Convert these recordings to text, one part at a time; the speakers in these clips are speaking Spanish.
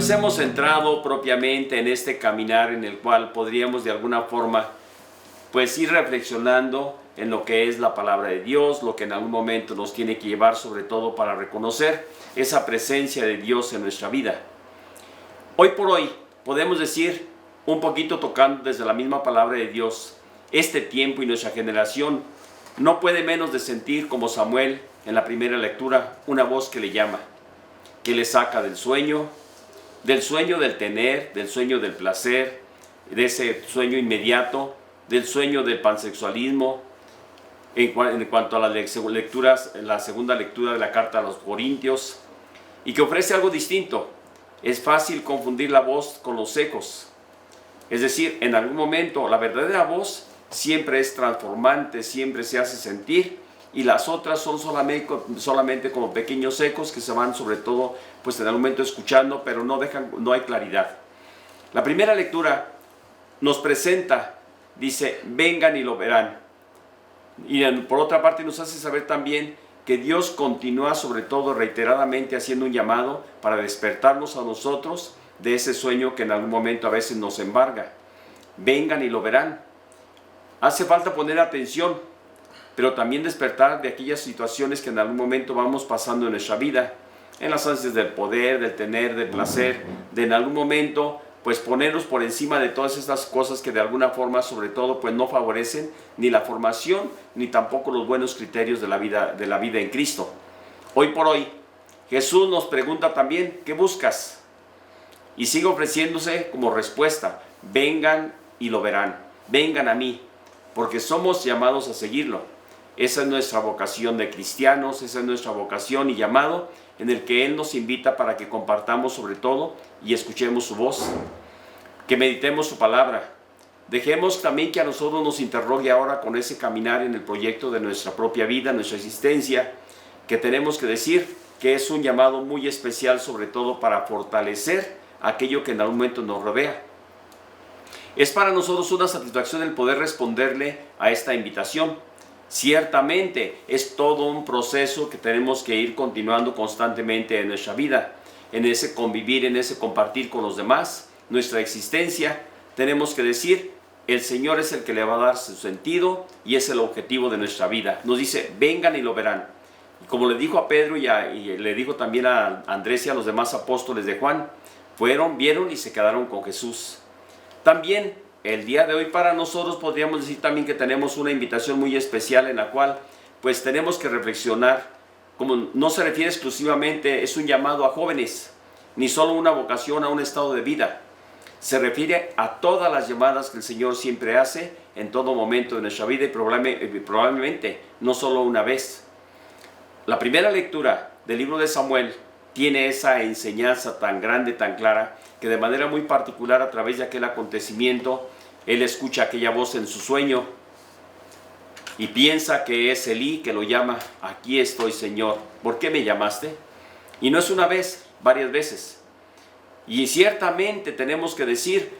Pues hemos entrado propiamente en este caminar en el cual podríamos de alguna forma pues ir reflexionando en lo que es la palabra de Dios, lo que en algún momento nos tiene que llevar sobre todo para reconocer esa presencia de Dios en nuestra vida. Hoy por hoy podemos decir, un poquito tocando desde la misma palabra de Dios, este tiempo y nuestra generación no puede menos de sentir como Samuel en la primera lectura una voz que le llama, que le saca del sueño del tener, del sueño del placer, de ese sueño inmediato, del sueño del pansexualismo, en cuanto a las lecturas, la segunda lectura de la carta a los Corintios, y que ofrece algo distinto. Es fácil confundir la voz con los ecos. Es decir, en algún momento la verdadera voz siempre es transformante, siempre se hace sentir, y las otras son solamente como pequeños ecos que se van sobre todo pues en algún momento escuchando, pero no hay claridad. La primera lectura nos presenta, dice, vengan y lo verán. Y por otra parte nos hace saber también que Dios continúa sobre todo reiteradamente haciendo un llamado para despertarnos a nosotros de ese sueño que en algún momento a veces nos embarga. Vengan y lo verán. Hace falta poner atención, pero también despertar de aquellas situaciones que en algún momento vamos pasando en nuestra vida, en las ansias del poder, del tener, del placer, de en algún momento pues ponernos por encima de todas estas cosas que de alguna forma sobre todo pues no favorecen ni la formación ni tampoco los buenos criterios de la vida en Cristo. Hoy por hoy Jesús nos pregunta también, ¿qué buscas? Y sigue ofreciéndose como respuesta, vengan y lo verán, vengan a mí, porque somos llamados a seguirlo. Esa es nuestra vocación de cristianos, esa es nuestra vocación y llamado en el que Él nos invita para que compartamos sobre todo y escuchemos su voz, que meditemos su palabra. Dejemos también que a nosotros nos interrogue ahora con ese caminar en el proyecto de nuestra propia vida, nuestra existencia, que tenemos que decir que es un llamado muy especial sobre todo para fortalecer aquello que en algún momento nos rodea. Es para nosotros una satisfacción el poder responderle a esta invitación. Ciertamente es todo un proceso que tenemos que ir continuando constantemente en nuestra vida, en ese convivir, en ese compartir con los demás, nuestra existencia. Tenemos que decir, el Señor es el que le va a dar su sentido y es el objetivo de nuestra vida. Nos dice, vengan y lo verán. Y como le dijo a Pedro y le dijo también a Andrés y a los demás apóstoles de Juan, fueron, vieron y se quedaron con Jesús. También el día de hoy para nosotros podríamos decir también que tenemos una invitación muy especial en la cual pues tenemos que reflexionar, como no se refiere exclusivamente, es un llamado a jóvenes, ni solo una vocación a un estado de vida. Se refiere a todas las llamadas que el Señor siempre hace en todo momento de nuestra vida y probablemente no solo una vez. La primera lectura del libro de Samuel tiene esa enseñanza tan grande, tan clara, que de manera muy particular a través de aquel acontecimiento, él escucha aquella voz en su sueño y piensa que es Elí que lo llama, aquí estoy Señor, ¿por qué me llamaste? Y no es una vez, varias veces. Y ciertamente tenemos que decir,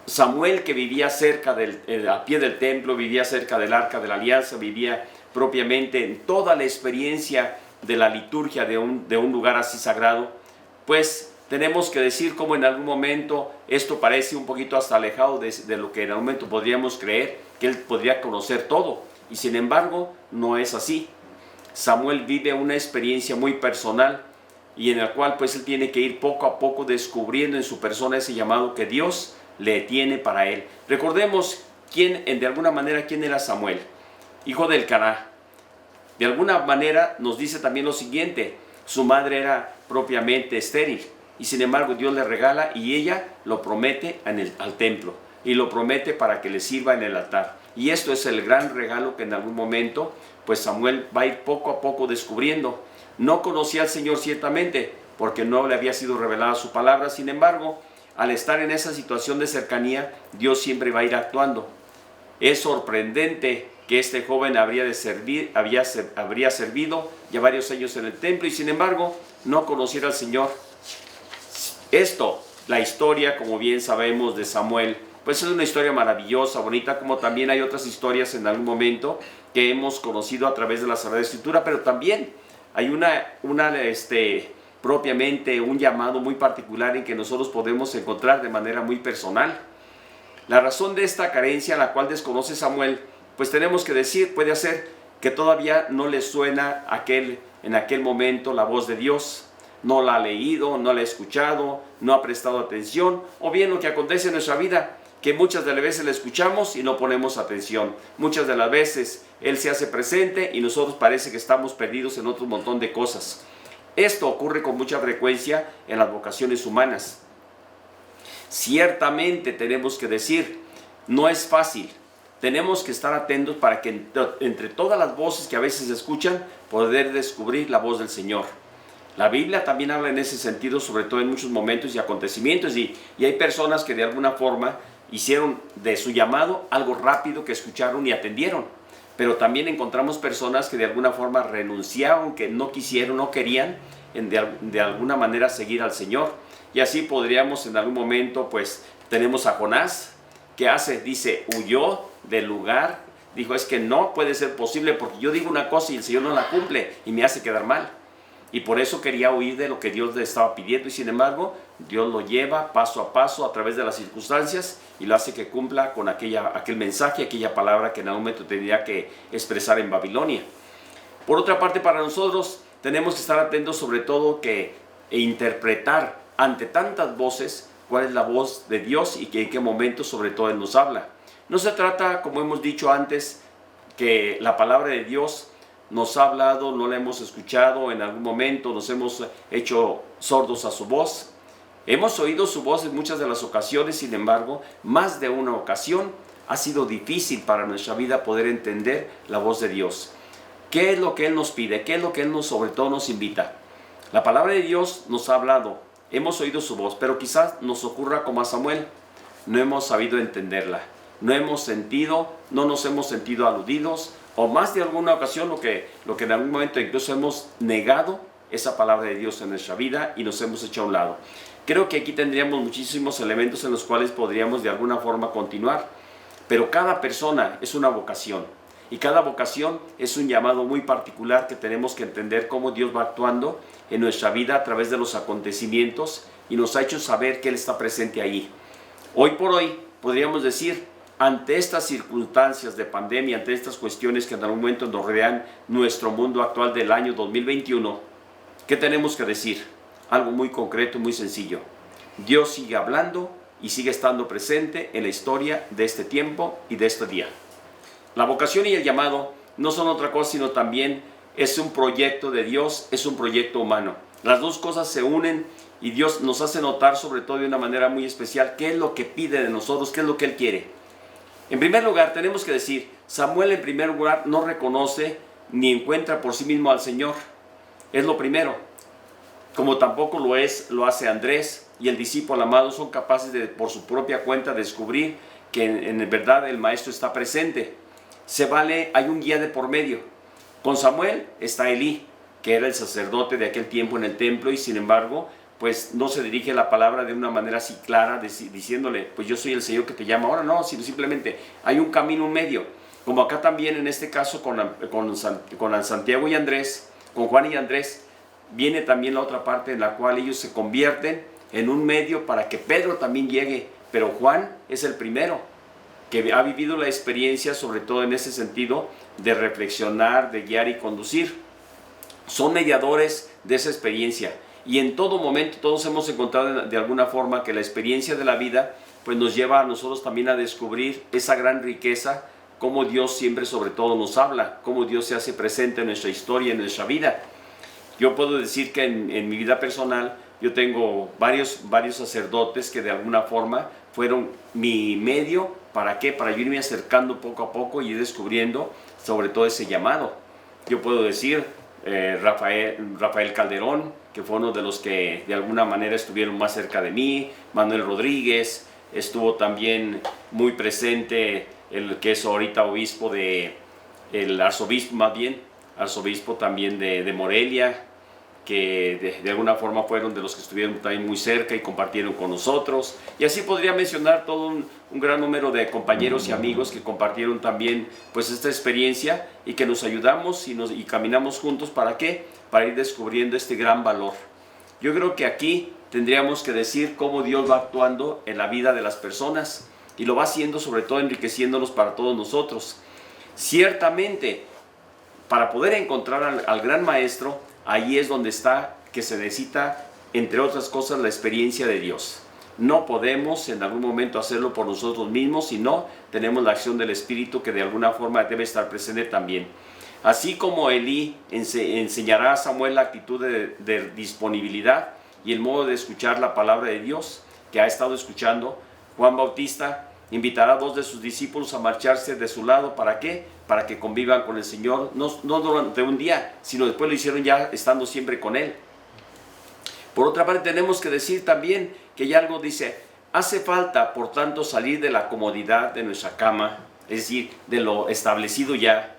Samuel que vivía cerca a pie del templo, vivía cerca del Arca de la Alianza, vivía propiamente en toda la experiencia de la liturgia de un lugar así sagrado, pues tenemos que decir cómo en algún momento esto parece un poquito hasta alejado de lo que en algún momento podríamos creer, que él podría conocer todo, y sin embargo no es así. Samuel vive una experiencia muy personal y en la cual pues él tiene que ir poco a poco descubriendo en su persona ese llamado que Dios le tiene para él. Recordemos de alguna manera quién era Samuel, hijo del Elcaná. De alguna manera nos dice también lo siguiente, su madre era propiamente estéril y sin embargo Dios le regala y ella lo promete al templo y lo promete para que le sirva en el altar. Y esto es el gran regalo que en algún momento pues Samuel va a ir poco a poco descubriendo. No conocía al Señor ciertamente porque no le había sido revelada su palabra, sin embargo al estar en esa situación de cercanía Dios siempre va a ir actuando. Es sorprendente que este joven habría servido ya varios años en el templo y sin embargo no conociera al Señor. La historia, como bien sabemos, de Samuel, pues es una historia maravillosa, bonita, como también hay otras historias en algún momento que hemos conocido a través de la Sagrada Escritura, pero también hay una propiamente un llamado muy particular en que nosotros podemos encontrar de manera muy personal. La razón de esta carencia, la cual desconoce Samuel, pues tenemos que decir, puede ser que todavía no le suena en aquel momento la voz de Dios. No la ha leído, no la ha escuchado, no ha prestado atención, o bien lo que acontece en nuestra vida, que muchas de las veces le escuchamos y no ponemos atención. Muchas de las veces Él se hace presente y nosotros parece que estamos perdidos en otro montón de cosas. Esto ocurre con mucha frecuencia en las vocaciones humanas. Ciertamente tenemos que decir, no es fácil. Tenemos que estar atentos para que entre todas las voces que a veces se escuchan, poder descubrir la voz del Señor. La Biblia también habla en ese sentido, sobre todo en muchos momentos y acontecimientos, y hay personas que de alguna forma hicieron de su llamado algo rápido que escucharon y atendieron. Pero también encontramos personas que de alguna forma renunciaron, que no quisieron, no querían de alguna manera seguir al Señor. Y así podríamos en algún momento, pues tenemos a Jonás, que hace, dice, huyó del lugar, dijo, es que no puede ser posible porque yo digo una cosa y el Señor no la cumple y me hace quedar mal. Y por eso quería huir de lo que Dios le estaba pidiendo, y sin embargo, Dios lo lleva paso a paso a través de las circunstancias y lo hace que cumpla con aquel mensaje, aquella palabra que en algún momento tendría que expresar en Babilonia. Por otra parte, para nosotros tenemos que estar atentos sobre todo e interpretar ante tantas voces cuál es la voz de Dios y en qué momento sobre todo Él nos habla. No se trata, como hemos dicho antes, que la palabra de Dios nos ha hablado, no la hemos escuchado en algún momento, nos hemos hecho sordos a su voz. Hemos oído su voz en muchas de las ocasiones, sin embargo, más de una ocasión ha sido difícil para nuestra vida poder entender la voz de Dios. ¿Qué es lo que Él nos pide? ¿Qué es lo que Él sobre todo nos invita? La palabra de Dios nos ha hablado, hemos oído su voz, pero quizás nos ocurra como a Samuel, no hemos sabido entenderla, no nos hemos sentido aludidos, o más de alguna ocasión lo que en algún momento incluso hemos negado esa palabra de Dios en nuestra vida y nos hemos hecho a un lado. Creo que aquí tendríamos muchísimos elementos en los cuales podríamos de alguna forma continuar, pero cada persona es una vocación y cada vocación es un llamado muy particular que tenemos que entender cómo Dios va actuando en nuestra vida a través de los acontecimientos y nos ha hecho saber que Él está presente ahí. Hoy por hoy podríamos decir, ante estas circunstancias de pandemia, ante estas cuestiones que en algún momento nos rodean nuestro mundo actual del año 2021, ¿qué tenemos que decir? Algo muy concreto, muy sencillo. Dios sigue hablando y sigue estando presente en la historia de este tiempo y de este día. La vocación y el llamado no son otra cosa, sino también es un proyecto de Dios, es un proyecto humano. Las dos cosas se unen y Dios nos hace notar, sobre todo de una manera muy especial, qué es lo que pide de nosotros, qué es lo que Él quiere. En primer lugar, tenemos que decir, Samuel en primer lugar no reconoce ni encuentra por sí mismo al Señor. Es lo primero. Como tampoco lo hace Andrés y el discípulo amado, son capaces de por su propia cuenta descubrir que en verdad el Maestro está presente. Hay un guía de por medio. Con Samuel está Elí, que era el sacerdote de aquel tiempo en el templo y sin embargo, pues no se dirige la palabra de una manera así clara, diciéndole, pues yo soy el Señor que te llama ahora, no, sino simplemente hay un camino, un medio. Como acá también en este caso con Santiago y Andrés, con Juan y Andrés, viene también la otra parte en la cual ellos se convierten en un medio para que Pedro también llegue, pero Juan es el primero que ha vivido la experiencia, sobre todo en ese sentido, de reflexionar, de guiar y conducir. Son mediadores de esa experiencia. Y en todo momento todos hemos encontrado de alguna forma que la experiencia de la vida pues nos lleva a nosotros también a descubrir esa gran riqueza, cómo Dios siempre sobre todo nos habla, cómo Dios se hace presente en nuestra historia, en nuestra vida. Yo puedo decir que en mi vida personal yo tengo varios sacerdotes que de alguna forma fueron mi medio, ¿para qué? Para yo irme acercando poco a poco y ir descubriendo sobre todo ese llamado. Yo puedo decir Rafael Calderón, que fue uno de los que de alguna manera estuvieron más cerca de mí, Manuel Rodríguez, estuvo también muy presente el que es ahorita el arzobispo también de Morelia, que de alguna forma fueron de los que estuvieron también muy cerca y compartieron con nosotros. Y así podría mencionar todo un gran número de compañeros y amigos que compartieron también pues esta experiencia y que nos ayudamos y caminamos juntos. ¿Para qué? Para ir descubriendo este gran valor. Yo creo que aquí tendríamos que decir cómo Dios va actuando en la vida de las personas y lo va haciendo sobre todo enriqueciéndolos para todos nosotros. Ciertamente, para poder encontrar al gran maestro, ahí es donde está que se necesita, entre otras cosas, la experiencia de Dios. No podemos en algún momento hacerlo por nosotros mismos, sino tenemos la acción del Espíritu que de alguna forma debe estar presente también. Así como Elí enseñará a Samuel la actitud de disponibilidad y el modo de escuchar la palabra de Dios que ha estado escuchando, Juan Bautista invitará a 2 de sus discípulos a marcharse de su lado. ¿Para qué? Para que convivan con el Señor, no durante un día, sino después lo hicieron ya estando siempre con Él. Por otra parte, tenemos que decir también que ya algo dice, hace falta, por tanto, salir de la comodidad de nuestra cama, es decir, de lo establecido ya,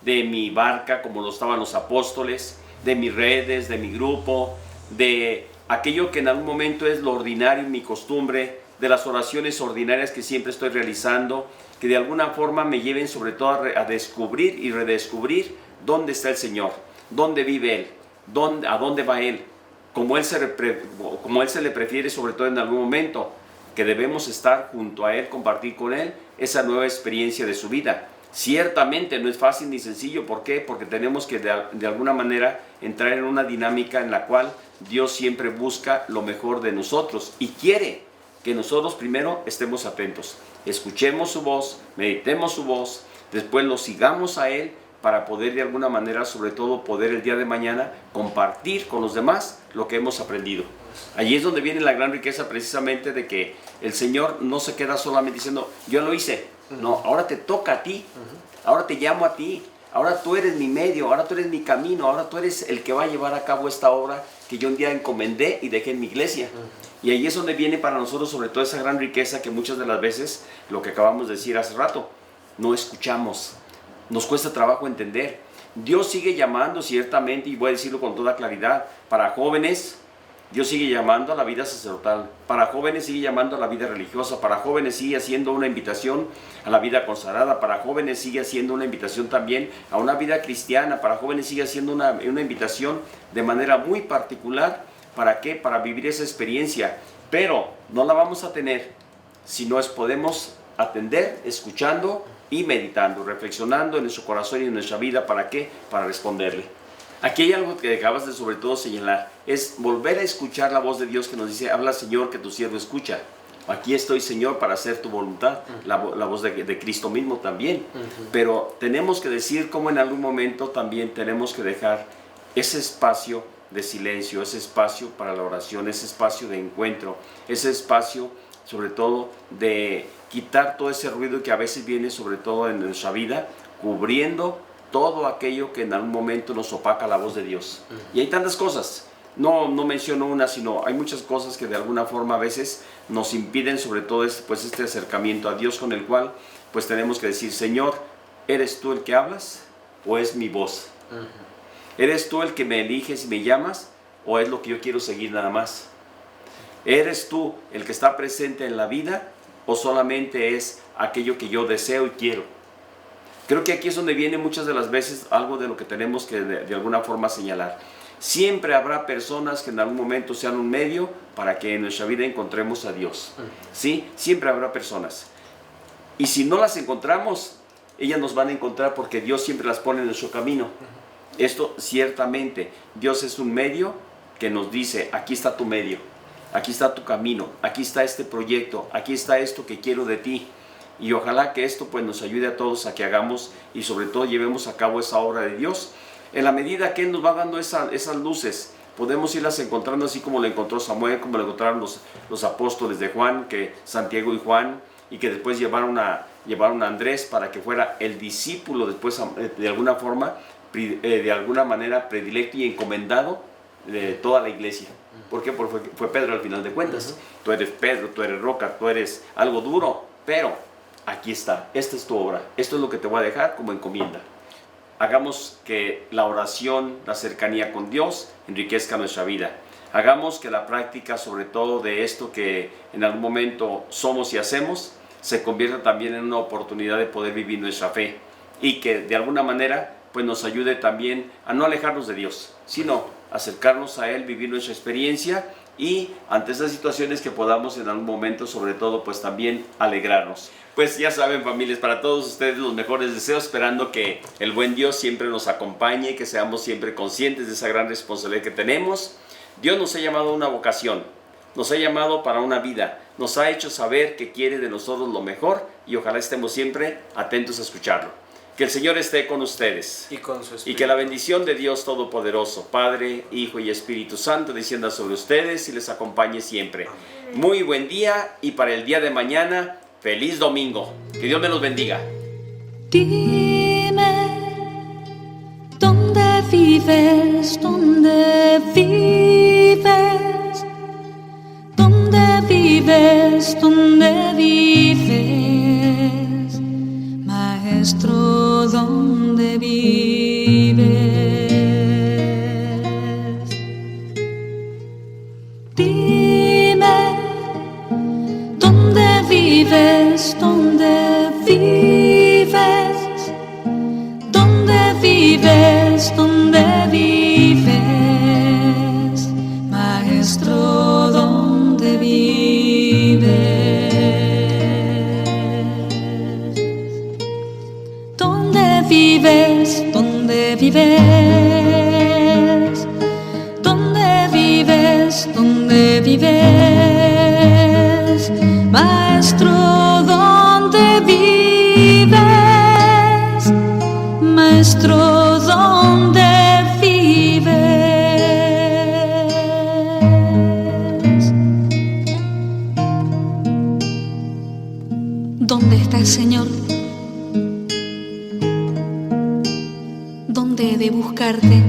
de mi barca, como lo estaban los apóstoles, de mis redes, de mi grupo, de aquello que en algún momento es lo ordinario, mi costumbre, de las oraciones ordinarias que siempre estoy realizando, que de alguna forma me lleven sobre todo a descubrir y redescubrir dónde está el Señor, dónde vive Él, a dónde va Él, como Él se le prefiere, sobre todo en algún momento, que debemos estar junto a Él, compartir con Él esa nueva experiencia de su vida. Ciertamente no es fácil ni sencillo. ¿Por qué? Porque tenemos que de alguna manera entrar en una dinámica en la cual Dios siempre busca lo mejor de nosotros y quiere que nosotros primero estemos atentos, escuchemos su voz, meditemos su voz, después lo sigamos a Él para poder de alguna manera, sobre todo, poder el día de mañana compartir con los demás lo que hemos aprendido. Allí es donde viene la gran riqueza precisamente de que el Señor no se queda solamente diciendo, yo lo hice. No, ahora te toca a ti, ahora te llamo a ti, ahora tú eres mi medio, ahora tú eres mi camino, ahora tú eres el que va a llevar a cabo esta obra que yo un día encomendé y dejé en mi iglesia. Y ahí es donde viene para nosotros sobre todo esa gran riqueza que muchas de las veces, lo que acabamos de decir hace rato, no escuchamos, nos cuesta trabajo entender. Dios sigue llamando ciertamente, y voy a decirlo con toda claridad, para jóvenes, Dios sigue llamando a la vida sacerdotal, para jóvenes sigue llamando a la vida religiosa, para jóvenes sigue haciendo una invitación a la vida consagrada, para jóvenes sigue haciendo una invitación también a una vida cristiana, para jóvenes sigue haciendo una invitación de manera muy particular. ¿Para qué? Para vivir esa experiencia, pero no la vamos a tener si no podemos atender, escuchando y meditando, reflexionando en nuestro corazón y en nuestra vida. ¿Para qué? Para responderle. Aquí hay algo que acabas de sobre todo señalar, es volver a escuchar la voz de Dios que nos dice, habla Señor que tu siervo escucha. Aquí estoy Señor para hacer tu voluntad, la voz de Cristo mismo también. Pero tenemos que decir cómo en algún momento también tenemos que dejar ese espacio de silencio, ese espacio para la oración, ese espacio de encuentro, ese espacio sobre todo de quitar todo ese ruido que a veces viene sobre todo en nuestra vida, cubriendo todo aquello que en algún momento nos opaca la voz de Dios. Y hay tantas cosas, no menciono una, sino hay muchas cosas que de alguna forma a veces nos impiden sobre todo este acercamiento a Dios, con el cual pues tenemos que decir, Señor, ¿eres tú el que hablas o es mi voz? ¿Eres tú el que me eliges y me llamas o es lo que yo quiero seguir nada más? ¿Eres tú el que está presente en la vida o solamente es aquello que yo deseo y quiero? Creo que aquí es donde viene muchas de las veces algo de lo que tenemos que de alguna forma señalar. Siempre habrá personas que en algún momento sean un medio para que en nuestra vida encontremos a Dios. ¿Sí? Siempre habrá personas. Y si no las encontramos, ellas nos van a encontrar porque Dios siempre las pone en nuestro camino. Esto ciertamente, Dios es un medio que nos dice, aquí está tu medio, aquí está tu camino, aquí está este proyecto, aquí está esto que quiero de ti. Y ojalá que esto pues nos ayude a todos a que hagamos y sobre todo llevemos a cabo esa obra de Dios. En la medida que Él nos va dando esas luces, podemos irlas encontrando así como lo encontró Samuel, como lo encontraron los apóstoles de Juan, que Santiago y Juan, y que después llevaron a Andrés para que fuera el discípulo después de alguna forma, de alguna manera predilecto y encomendado de toda la iglesia. ¿Por qué? Porque fue Pedro al final de cuentas. Tú eres Pedro, tú eres roca, tú eres algo duro, pero aquí está, esta es tu obra, esto es lo que te voy a dejar como encomienda. Hagamos que la oración, la cercanía con Dios enriquezca nuestra vida. Hagamos que la práctica sobre todo de esto que en algún momento somos y hacemos se convierta también en una oportunidad de poder vivir nuestra fe y que de alguna manera pues nos ayude también a no alejarnos de Dios, sino acercarnos a Él, vivir nuestra experiencia y ante esas situaciones que podamos en algún momento, sobre todo, pues también alegrarnos. Pues ya saben, familias, para todos ustedes los mejores deseos, esperando que el buen Dios siempre nos acompañe, que seamos siempre conscientes de esa gran responsabilidad que tenemos. Dios nos ha llamado a una vocación, nos ha llamado para una vida, nos ha hecho saber que quiere de nosotros lo mejor y ojalá estemos siempre atentos a escucharlo. Que el Señor esté con ustedes y con su espíritu. y que la bendición de Dios Todopoderoso, Padre, Hijo y Espíritu Santo, descienda sobre ustedes y les acompañe siempre. Amén. Muy buen día y para el día de mañana, feliz domingo. Que Dios me los bendiga. Dime, ¿dónde vives? ¿Dónde vives? ¿Dónde vives? ¿Dónde vives? Maestro, ¿dónde vives? Dime, ¿dónde vives? ¿Dónde vives? ¿Dónde vives? ¿Dónde vives? Maestro, ¿dónde vives? ¿Dónde vives? ¿Dónde vives? ¿Dónde vives? ¿Dónde vives? Maestro, ¿dónde vives? Maestro, ¿dónde vives? ¿Dónde estás, Señor? ¿Dónde he de buscarte?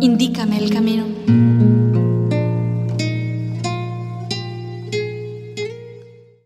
Indícame el camino.